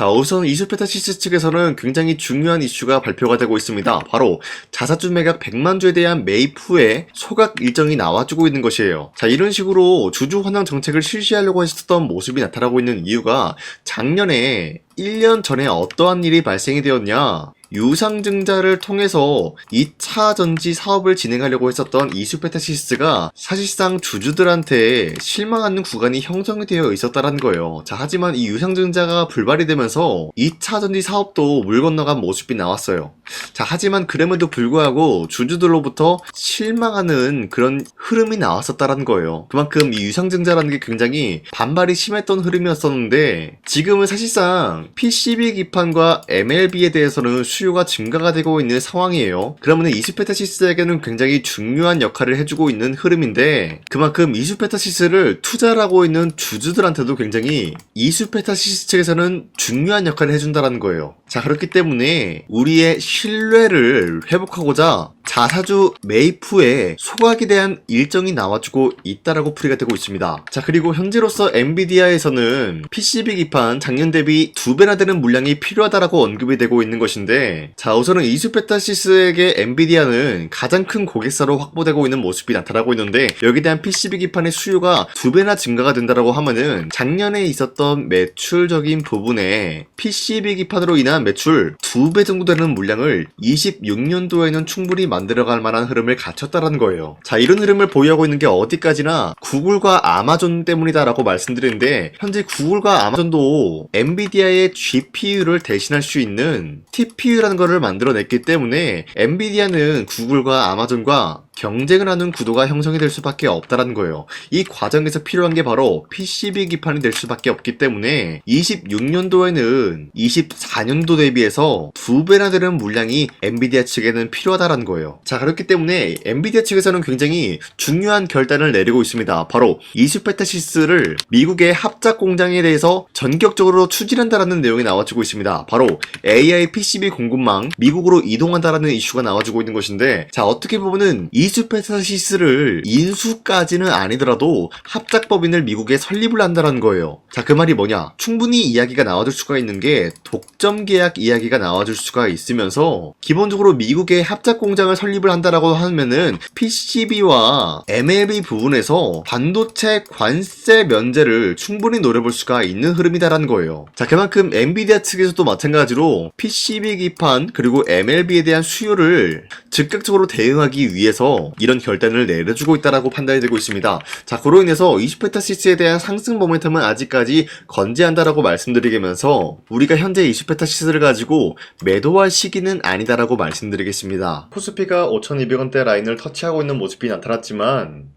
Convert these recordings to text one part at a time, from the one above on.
자, 우선 이수페타시스 측에서는 굉장히 중요한 이슈가 발표가 되고 있습니다. 바로 자사주 매각 100만 주에 대한 매입 후에 소각 일정이 나와주고 있는 것이에요. 자, 이런 식으로 주주 환원 정책을 실시하려고 했었던 모습이 나타나고 있는 이유가 작년에 1년 전에 어떠한 일이 발생이 되었냐? 유상증자를 통해서 2차 전지 사업을 진행하려고 했었던 이수페타시스가 사실상 주주들한테 실망하는 구간이 형성이 되어 있었다는 거예요. 자, 하지만 이 유상증자가 불발이 되면서 2차 전지 사업도 물 건너간 모습이 나왔어요. 자, 하지만 그럼에도 불구하고 주주들로부터 실망하는 그런 흐름이 나왔었다는 거예요. 그만큼 이 유상증자라는 게 굉장히 반발이 심했던 흐름이었었는데 지금은 사실상 PCB 기판과 MLB에 대해서는 수요가 증가가 되고 있는 상황이에요. 그러면 이수페타시스에게는 굉장히 중요한 역할을 해주고 있는 흐름인데 그만큼 이수페타시스를 투자를 하고 있는 주주들한테도 굉장히 이수페타시스 측에서는 중요한 역할을 해준다는 거예요. 자, 그렇기 때문에 우리의 신뢰를 회복하고자 자사주 매입 후에 소각에 대한 일정이 나와주고 있다라고 풀이가 되고 있습니다. 자, 그리고 현재로서 엔비디아에서는 PCB 기판 작년 대비 2배나 되는 물량이 필요하다라고 언급이 되고 있는 것인데 자, 우선은 이수페타시스에게 엔비디아는 가장 큰 고객사로 확보되고 있는 모습이 나타나고 있는데 여기에 대한 PCB 기판의 수요가 2배나 증가가 된다라고 하면은 작년에 있었던 매출적인 부분에 PCB 기판으로 인한 매출 2배 정도 되는 물량을 26년도에는 충분히 만들어갈 만한 흐름을 갖췄다라는 거예요. 자, 이런 흐름을 보유하고 있는 게 어디까지나 구글과 아마존 때문이다라고 말씀드리는데 현재 구글과 아마존도 엔비디아의 GPU를 대신할 수 있는 TPU라는 거를 만들어냈기 때문에 엔비디아는 구글과 아마존과 경쟁을 하는 구도가 형성이 될 수밖에 없다는 거예요. 이 과정에서 필요한 게 바로 PCB 기판이 될 수밖에 없기 때문에 26년도에는 24년도 대비해서 2배나 되는 물량이 엔비디아 측에는 필요하다는 거예요. 자, 그렇기 때문에 엔비디아 측에서는 굉장히 중요한 결단을 내리고 있습니다. 바로 이수페타시스를 미국의 합작 공장에 대해서 전격적으로 추진한다라는 내용이 나와주고 있습니다. 바로 AI PCB 공급망 미국으로 이동한다라는 이슈가 나와주고 있는 것인데 자, 어떻게 보면은 이수페타시스를 인수까지는 아니더라도 합작법인을 미국에 설립을 한다는 거예요. 자, 그 말이 뭐냐? 충분히 이야기가 나와줄 수가 있는 게 독점 계약 이야기가 나와줄 수가 있으면서 기본적으로 미국의 합작 공장을 설립을 한다라고 하면은 PCB와 MLB 부분에서 반도체 관세 면제를 충분히 노려볼 수가 있는 흐름이다라는 거예요. 자, 그만큼 엔비디아 측에서도 마찬가지로 PCB 기판 그리고 MLB에 대한 수요를 즉각적으로 대응하기 위해서 이런 결단을 내려주고 있다라고 판단이 되고 있습니다. 자, 그로 인해서 이수페타시스에 대한 상승 모멘텀은 아직까지 건재한다라고 말씀드리면서 우리가 현재 이수페타시스를 가지고 매도할 시기는 아니다라고 말씀드리겠습니다. 코스피가 5,200원대 라인을 터치하고 있는 모습이 나타났지만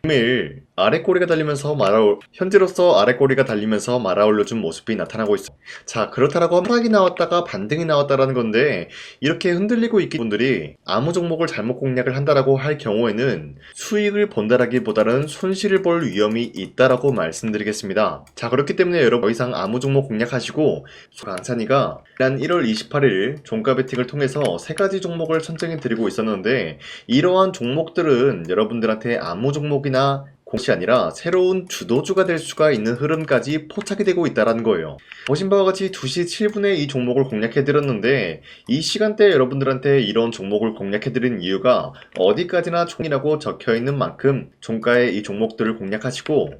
금일 아래꼬리가 달리면서 현재로서 아래꼬리가 달리면서 말아올려준 모습이 나타나고 있어요. 자, 그렇다라고 하락이 나왔다가 반등이 나왔다라는 건데 이렇게 흔들리고 있는 분들이 아무 종목을 잘못 공략을 한다라고 할 경우에는 수익을 본다라기보다는 손실을 볼 위험이 있다라고 말씀드리겠습니다. 자, 그렇기 때문에 여러분 더 이상 아무 종목 공략하시고 강산이가 지난 1월 28일 종가 베팅을 통해서 3가지 종목을 선정해 드리고 있었는데 이러한 종목들은 여러분들한테 아무 종목이나 공시 아니라 새로운 주도주가 될 수가 있는 흐름까지 포착이 되고 있다는 거예요. 보신 바와 같이 2시 7분에 이 종목을 공략해드렸는데 이 시간대에 여러분들한테 이런 종목을 공략해드린 이유가 어디까지나 종이라고 적혀있는 만큼 종가에 이 종목들을 공략하시고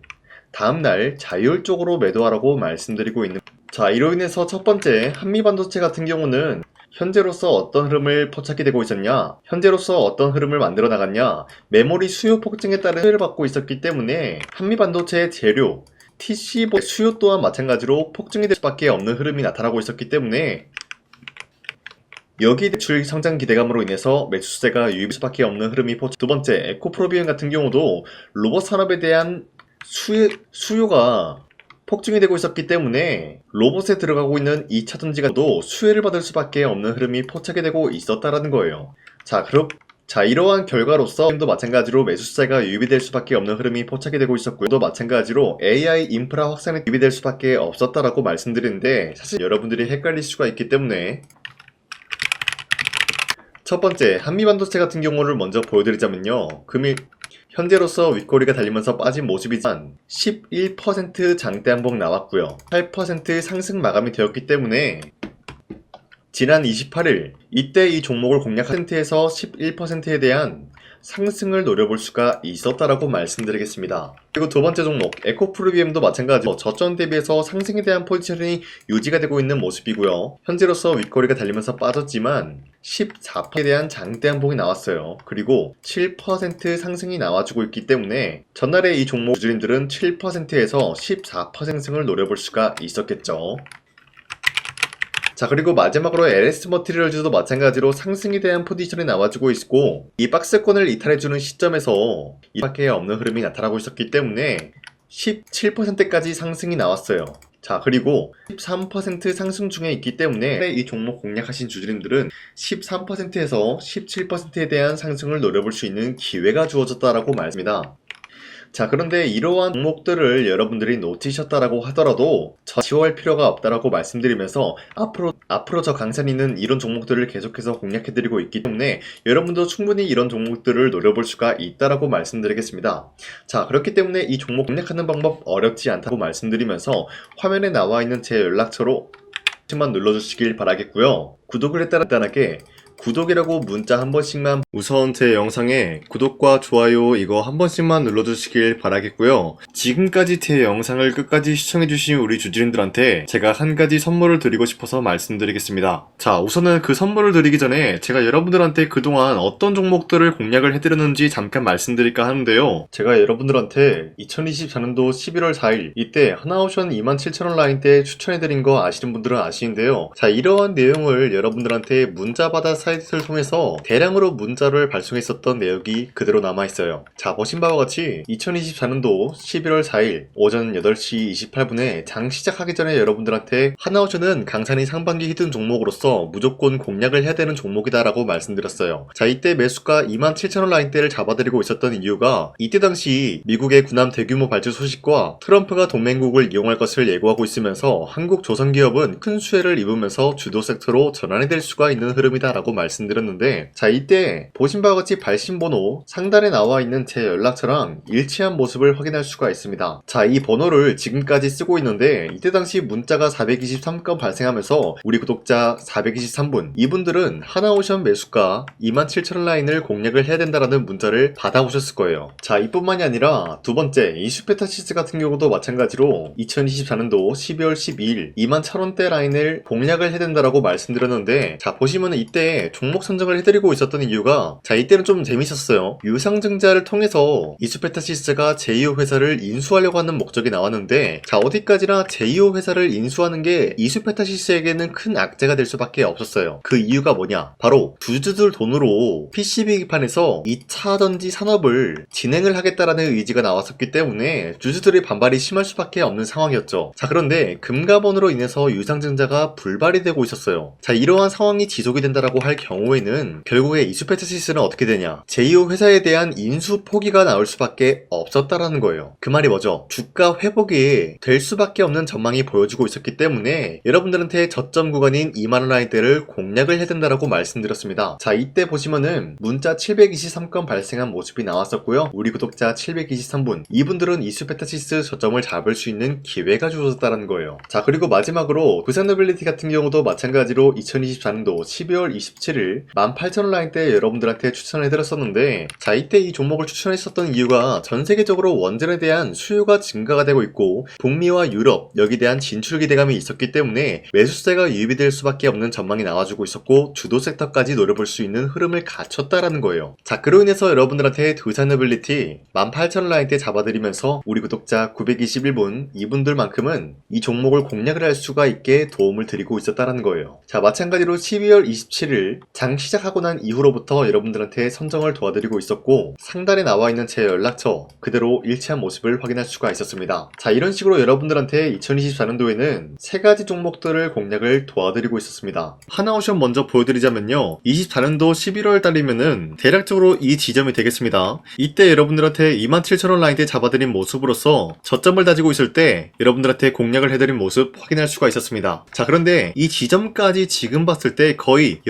다음날 자율적으로 매도하라고 말씀드리고 있는 자, 이로 인해서 첫 번째 한미반도체 같은 경우는 현재로서 어떤 흐름을 포착이 되고 있었냐? 현재로서 어떤 흐름을 만들어 나갔냐? 메모리 수요 폭증에 따른 수혜를 받고 있었기 때문에 한미반도체의 재료, TC 수요 또한 마찬가지로 폭증이 될 수밖에 없는 흐름이 나타나고 있었기 때문에 여기 매출 성장 기대감으로 인해서 매수세가 유입할 수밖에 없는 흐름이 포착. 두 번째, 에코프로비움 같은 경우도 로봇 산업에 대한 수요가 폭증이 되고 있었기 때문에 로봇에 들어가고 있는 2차 전지가도 수혜를 받을 수밖에 없는 흐름이 포착이 되고 있었다라는 거예요. 자, 이러한 결과로서 도 마찬가지로 매수세가 유입이 될 수밖에 없는 흐름이 포착이 되고 있었고요. 또 마찬가지로 AI 인프라 확산에 유입이 될 수밖에 없었다라고 말씀드리는데 사실 여러분들이 헷갈릴 수가 있기 때문에 첫 번째, 한미반도체 같은 경우를 먼저 보여드리자면요. 금일 현재로서 윗꼬리가 달리면서 빠진 모습이지만 11% 장대 한봉 나왔고요. 8% 상승 마감이 되었기 때문에 지난 28일 이때 이 종목을 공략한 상태에서 11%에 대한 상승을 노려볼 수가 있었다라고 말씀드리겠습니다. 그리고 두 번째 종목 에코프리비엠도 마찬가지로 저점 대비해서 상승에 대한 포지션이 유지가 되고 있는 모습이고요. 현재로서 윗꼬리가 달리면서 빠졌지만 14%에 대한 장대 한봉이 나왔어요. 그리고 7% 상승이 나와주고 있기 때문에 전날에 이 종목 주주님들은 7%에서 14% 상승을 노려볼 수가 있었겠죠. 자, 그리고 마지막으로 LS 머티리얼즈도 마찬가지로 상승에 대한 포지션이 나와주고 있고 이 박스권을 이탈해주는 시점에서 이밖에 없는 흐름이 나타나고 있었기 때문에 17%까지 상승이 나왔어요. 자, 그리고 13% 상승 중에 있기 때문에 이 종목 공략하신 주주님들은 13%에서 17%에 대한 상승을 노려볼 수 있는 기회가 주어졌다라고 말씀입니다. 자, 그런데 이러한 종목들을 여러분들이 놓치셨다라고 하더라도 지워할 필요가 없다라고 말씀드리면서 앞으로 저 강산이는 이런 종목들을 계속해서 공략해드리고 있기 때문에 여러분도 충분히 이런 종목들을 노려볼 수가 있다라고 말씀드리겠습니다. 자, 그렇기 때문에 이 종목 공략하는 방법 어렵지 않다고 말씀드리면서 화면에 나와 있는 제 연락처로 만 눌러주시길 바라겠고요. 구독을 했다는 간단하게 구독이라고 문자 한 번씩만, 우선 제 영상에 구독과 좋아요 이거 한 번씩만 눌러주시길 바라겠고요. 지금까지 제 영상을 끝까지 시청해주신 우리 주주님들한테 제가 한 가지 선물을 드리고 싶어서 말씀드리겠습니다. 자, 우선은 그 선물을 드리기 전에 제가 여러분들한테 그동안 어떤 종목들을 공략을 해드렸는지 잠깐 말씀드릴까 하는데요. 제가 여러분들한테 2024년도 11월 4일 이때 하나오션 27,000원 라인대 추천해드린 거 아시는 분들은 아시는데요. 자, 이러한 내용을 여러분들한테 문자받아 사이트를 통해서 대량으로 문자를 발송했었던 내역이 그대로 남아있어요. 자, 보신 바와 같이 2024년도 11월 4일 오전 8시 28분에 장 시작하기 전에 여러분들한테 하나오션은 강산이 상반기 히든 종목으로서 무조건 공략을 해야 되는 종목이다 라고 말씀드렸어요. 자, 이때 매수가 27,000원 라인대를 잡아드리고 있었던 이유가 이때 당시 미국의 군함 대규모 발주 소식과 트럼프가 동맹국을 이용할 것을 예고하고 있으면서 한국 조선기업은 큰 수혜를 입으면서 주도 섹터로 전환이 될 수가 있는 흐름이다 라고 말씀드렸는데, 자, 이때 보신 바와 같이 발신번호 상단에 나와 있는 제 연락처랑 일치한 모습을 확인할 수가 있습니다. 자, 이 번호를 지금까지 쓰고 있는데 이때 당시 문자가 423건 발생하면서 우리 구독자 423분, 이분들은 하나오션 매수가 27,000원 라인을 공략을 해야 된다라는 문자를 받아오셨을 거예요. 자, 이뿐만이 아니라 두 번째 이슈페타시스 같은 경우도 마찬가지로 2024년도 12월 12일 21,000원대 라인을 공략을 해야 된다라고 말씀드렸는데, 자, 보시면 이때 종목 선정을 해드리고 있었던 이유가, 자, 이때는 좀 재밌었어요. 유상증자를 통해서 이슈페타시스가 제2호 회사를 인수하려고 하는 목적이 나왔는데, 자, 어디까지나 제2호 회사를 인수하는 게 이슈페타시스에게는 큰 악재가 될 수밖에 없었어요. 그 이유가 뭐냐? 바로 주주들 돈으로 PCB 기판에서 2차 전지 산업을 진행을 하겠다라는 의지가 나왔었기 때문에 주주들의 반발이 심할 수밖에 없는 상황이었죠. 자, 그런데 금가번으로 인해서 유상증자가 불발이 되고 있었어요. 자, 이러한 상황이 지속이 된다라고 할 경우에는 결국에 이슈페타시스는 어떻게 되냐? 제2호 회사에 대한 인수 포기가 나올 수밖에 없었다라는 거예요. 그 말이 뭐죠? 주가 회복이 될 수밖에 없는 전망이 보여지고 있었기 때문에 여러분들한테 저점 구간인 2만원 라인대를 공략을 해야 된다라고 말씀드렸습니다. 자, 이때 보시면은 문자 723건 발생한 모습이 나왔었고요. 우리 구독자 723분, 이분들은 이슈페타시스 저점을 잡을 수 있는 기회가 주어졌다는 거예요. 자, 그리고 마지막으로 부산노빌리티 같은 경우도 마찬가지로 2024년도 12월 27일 18,000원 라인대 여러분들한테 추천해드렸었는데, 자, 이때 이 종목을 추천했었던 이유가 전 세계적으로 원전에 대한 수요가 증가가 되고 있고 북미와 유럽 여기에 대한 진출 기대감이 있었기 때문에 매수세가 유입이 될 수밖에 없는 전망이 나와주고 있었고 주도 섹터까지 노려볼 수 있는 흐름을 갖췄다라는 거예요. 자, 그로 인해서 여러분들한테 두산노빌리티 18,000원 라인대 잡아드리면서 우리 구독자 921분, 이분들만큼은 이 종목을 공략을 할 수가 있게 도움을 드리고 있었다라는 거예요. 자, 마찬가지로 12월 27일 장 시작하고 난 이후로부터 여러분들한테 선정을 도와드리고 있었고 상단에 나와 있는 제 연락처 그대로 일치한 모습을 확인할 수가 있었습니다. 자, 이런 식으로 여러분들한테 2024년도에는 세 가지 종목들을 공략을 도와드리고 있었습니다. 하나오션 먼저 보여드리자면요, 24년도 11월 달이면은 대략적으로 이 지점이 되겠습니다. 이때 여러분들한테 27,000원 라인대 잡아드린 모습으로서 저점을 다지고 있을 때 여러분들한테 공략을 해드린 모습 확인할 수가 있었습니다. 자, 그런데 이 지점까지 지금 봤을 때 거의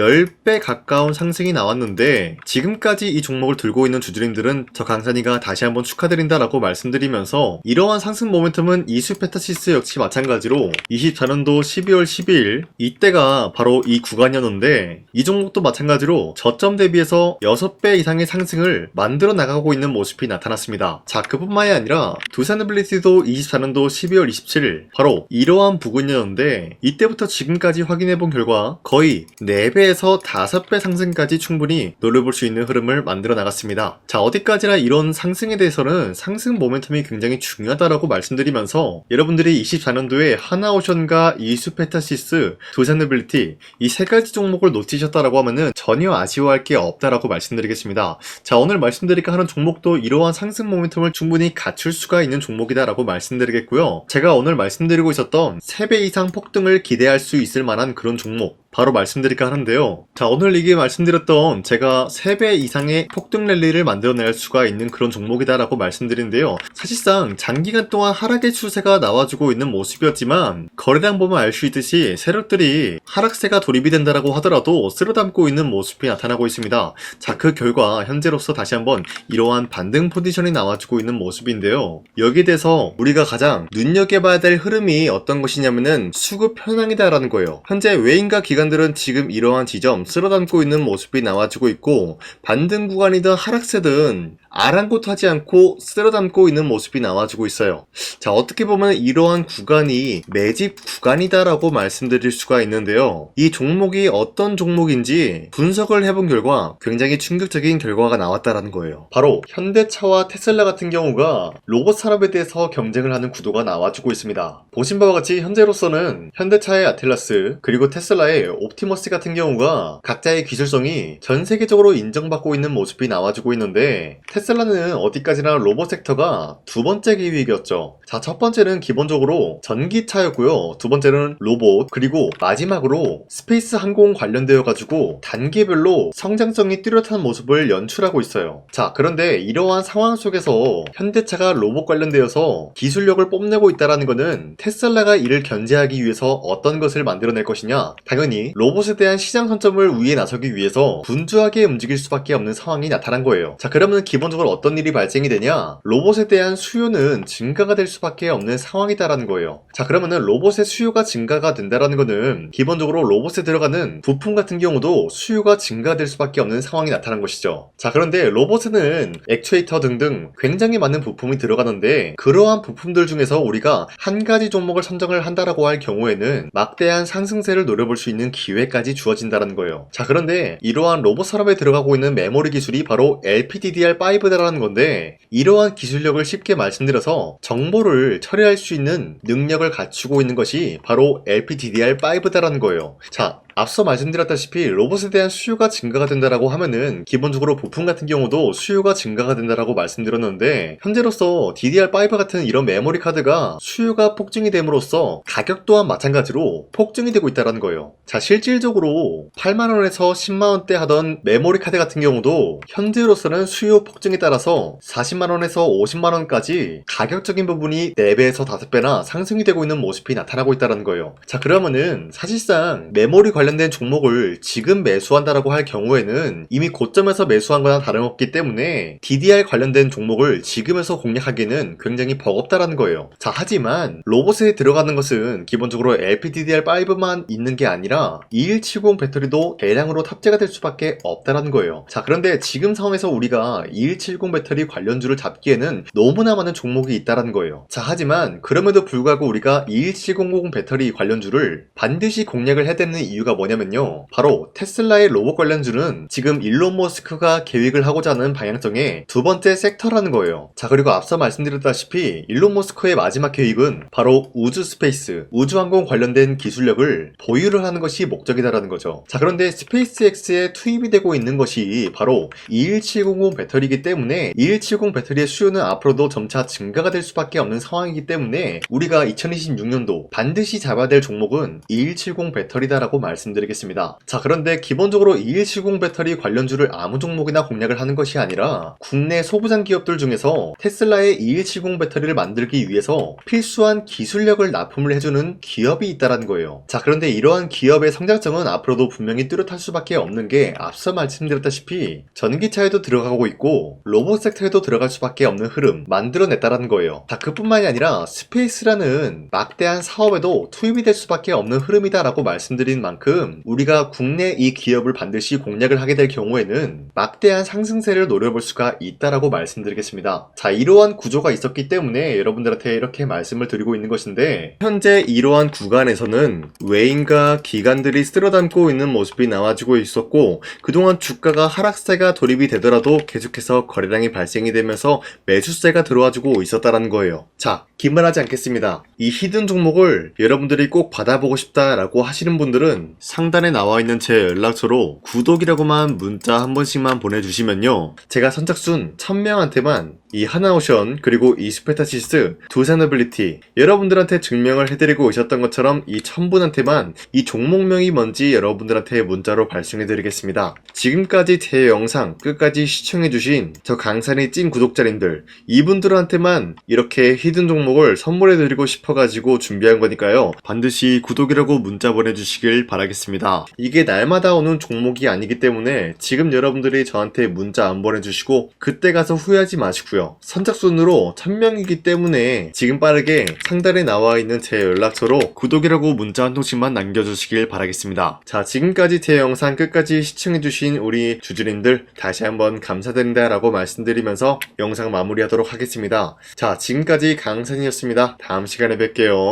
10배 가까운 상승이 나왔는데 지금까지 이 종목을 들고 있는 주주님들은 저 강산이가 다시 한번 축하드린다라고 말씀드리면서 이러한 상승 모멘텀은 이수페타시스 역시 마찬가지로 24년도 12월 12일 이때가 바로 이 구간이었는데 이 종목도 마찬가지로 저점 대비해서 6배 이상의 상승을 만들어 나가고 있는 모습이 나타났습니다. 자, 그뿐만이 아니라 두산에빌리티도 24년도 12월 27일 바로 이러한 부근이었는데 이때부터 지금까지 확인해본 결과 거의 4배에서 5배 상승까지 충분히 노려볼 수 있는 흐름을 만들어 나갔습니다. 자, 어디까지나 이런 상승에 대해서는 상승 모멘텀이 굉장히 중요하다라고 말씀드리면서 여러분들이 24년도에 하나오션과 이수페타시스, 두산에빌리티 이 3가지 종목을 놓치셨다라고 하면은 전혀 아쉬워할 게 없다라고 말씀드리겠습니다. 자, 오늘 말씀드릴까 하는 종목도 이러한 상승 모멘텀을 충분히 갖출 수가 있는 종목이다라고 말씀드리겠고요. 제가 오늘 말씀드리고 있었던 3배 이상 폭등을 기대할 수 있을 만한 그런 종목 바로 말씀드릴까 하는데요. 자, 오늘 이게 말씀드렸던 제가 3배 이상의 폭등 랠리를 만들어낼 수가 있는 그런 종목이다라고 말씀드리는데요. 사실상 장기간 동안 하락의 추세가 나와주고 있는 모습이었지만 거래량 보면 알 수 있듯이 세력들이 하락세가 돌입이 된다라고 하더라도 쓸어담고 있는 모습이 나타나고 있습니다. 자, 그 결과 현재로서 다시 한번 이러한 반등 포지션이 나와주고 있는 모습인데요. 여기에 대해서 우리가 가장 눈여겨봐야 될 흐름이 어떤 것이냐면은 수급 현황이다라는 거예요. 현재 외인과 기관들은 지금 이러한 지점 쓸어담고 있는 모습이 나와주고 있고 반등 구간이든 하락세든 아랑곳하지 않고 쓸어담고 있는 모습이 나와주고 있어요. 자, 어떻게 보면 이러한 구간이 매집 구간이다라고 말씀드릴 수가 있는데요. 이 종목이 어떤 종목인지 분석을 해본 결과 굉장히 충격적인 결과가 나왔다라는 거예요. 바로 현대차와 테슬라 같은 경우가 로봇 산업에 대해서 경쟁을 하는 구도가 나와주고 있습니다. 보신 바와 같이 현재로서는 현대차의 아틀라스 그리고 테슬라의 옵티머스 같은 경우가 각자의 기술성이 전 세계적으로 인정받고 있는 모습이 나와주고 있는데 테슬라는 어디까지나 로봇 섹터가 두 번째 기획이었죠. 자, 첫 번째는 기본적으로 전기차였고요. 두 번째는 로봇, 그리고 마지막으로 스페이스 항공 관련되어 가지고 단계별로 성장성이 뚜렷한 모습을 연출하고 있어요. 자, 그런데 이러한 상황 속에서 현대차가 로봇 관련되어서 기술력을 뽐내고 있다는 것은 테슬라가 이를 견제하기 위해서 어떤 것을 만들어낼 것이냐? 당연히 로봇에 대한 시장 선점을 위해 나서기 위해서 분주하게 움직일 수밖에 없는 상황이 나타난 거예요. 자, 그러면 기본적으로 어떤 일이 발생이 되냐? 로봇에 대한 수요는 증가가 될 수밖에 없는 상황이다라는 거예요. 자, 그러면은 로봇의 수요가 증가가 된다라는 거는 기본적으로 로봇에 들어가는 부품 같은 경우도 수요가 증가될 수밖에 없는 상황이 나타난 것이죠. 자, 그런데 로봇에는 액추에이터 등등 굉장히 많은 부품이 들어가는데 그러한 부품들 중에서 우리가 한 가지 종목을 선정을 한다라고 할 경우에는 막대한 상승세를 노려볼 수 있는 기회까지 주어진다는 거예요. 자, 그런데 이러한 로봇 산업에 들어가고 있는 메모리 기술이 바로 LPDDR5다라는 건데 이러한 기술력을 쉽게 말씀드려서 정보를 처리할 수 있는 능력을 갖추고 있는 것이 바로 LPDDR5다라는 거예요. 자, 앞서 말씀드렸다시피 로봇에 대한 수요가 증가가 된다라고 하면은 기본적으로 부품 같은 경우도 수요가 증가가 된다라고 말씀드렸는데 현재로서 DDR5 같은 이런 메모리 카드가 수요가 폭증이 됨으로써 가격 또한 마찬가지로 폭증이 되고 있다는 거예요. 자, 실질적으로 8만원에서 10만원대 하던 메모리 카드 같은 경우도 현재로서는 수요 폭증에 따라서 40만원에서 50만원까지 가격적인 부분이 4배에서 5배나 상승이 되고 있는 모습이 나타나고 있다는 거예요. 자, 그러면은 사실상 메모리 관련된 종목을 지금 매수한다라고 할 경우에는 이미 고점에서 매수한 거나 다름없기 때문에 DDR 관련된 종목을 지금에서 공략하기는 굉장히 버겁다라는 거예요. 자, 하지만 로봇에 들어가는 것은 기본적으로 LPDDR5만 있는 게 아니라 2170 배터리도 대량으로 탑재가 될 수밖에 없다라는 거예요. 자, 그런데 지금 상황에서 우리가 2170 배터리 관련주를 잡기에는 너무나 많은 종목이 있다라는 거예요. 자, 하지만 그럼에도 불구하고 우리가 21700 배터리 관련주를 반드시 공략을 해야 되는 이유가 뭐냐면요, 바로 테슬라의 로봇 관련주는 지금 일론 머스크가 계획을 하고자 하는 방향성의 두 번째 섹터라는 거예요. 자, 그리고 앞서 말씀드렸다시피 일론 머스크의 마지막 계획은 바로 우주 스페이스, 우주항공 관련된 기술력을 보유를 하는 것이 목적이다라는 거죠. 자, 그런데 스페이스X에 투입이 되고 있는 것이 바로 21700 배터리이기 때문에 2170 배터리의 수요는 앞으로도 점차 증가가 될 수밖에 없는 상황이기 때문에 우리가 2026년도 반드시 잡아야 될 종목은 2170 배터리다라고 말씀드립니다. 말씀드리겠습니다. 자, 그런데 기본적으로 2170 배터리 관련주를 아무 종목이나 공략을 하는 것이 아니라 국내 소부장 기업들 중에서 테슬라의 2170 배터리를 만들기 위해서 필수한 기술력을 납품을 해주는 기업이 있다는 거예요. 자, 그런데 이러한 기업의 성장성은 앞으로도 분명히 뚜렷할 수밖에 없는 게 앞서 말씀드렸다시피 전기차에도 들어가고 있고 로봇 섹터에도 들어갈 수밖에 없는 흐름 만들어냈다라는 거예요. 자, 그뿐만이 아니라 스페이스라는 막대한 사업에도 투입이 될 수밖에 없는 흐름이다라고 말씀드린 만큼 우리가 국내 이 기업을 반드시 공략을 하게 될 경우에는 막대한 상승세를 노려볼 수가 있다라고 말씀드리겠습니다. 자, 이러한 구조가 있었기 때문에 여러분들한테 이렇게 말씀을 드리고 있는 것인데, 현재 이러한 구간에서는 외인과 기관들이 쓸어담고 있는 모습이 나와지고 있었고, 그동안 주가가 하락세가 돌입이 되더라도 계속해서 거래량이 발생이 되면서 매수세가 들어와주고 있었다는 거예요. 자, 기만하지 않겠습니다. 이 히든 종목을 여러분들이 꼭 받아보고 싶다라고 하시는 분들은 상단에 나와 있는 제 연락처로 구독이라고만 문자 한 번씩만 보내주시면요, 제가 선착순 1000명한테만 이 하나오션 그리고 이 스페타시스 두 산어빌리티 여러분들한테 증명을 해드리고 있었던 것처럼 이 1000분한테만 이 종목명이 뭔지 여러분들한테 문자로 발송해드리겠습니다. 지금까지 제 영상 끝까지 시청해주신 저 강산의 찐 구독자님들, 이분들한테만 이렇게 히든 종목을 선물해드리고 싶어가지고 준비한 거니까요, 반드시 구독이라고 문자 보내주시길 바라겠습니다. 이게 날마다 오는 종목이 아니기 때문에 지금 여러분들이 저한테 문자 안 보내주시고 그때 가서 후회하지 마시고요, 선착순으로 1000명이기 때문에 지금 빠르게 상단에 나와 있는 제 연락처로 구독이라고 문자 한 통씩만 남겨주시길 바라겠습니다. 자, 지금까지 제 영상 끝까지 시청해주신 우리 주주님들 다시 한번 감사드린다 라고 말씀드리면서 영상 마무리하도록 하겠습니다. 자, 지금까지 강산이었습니다. 다음 시간에 뵐게요.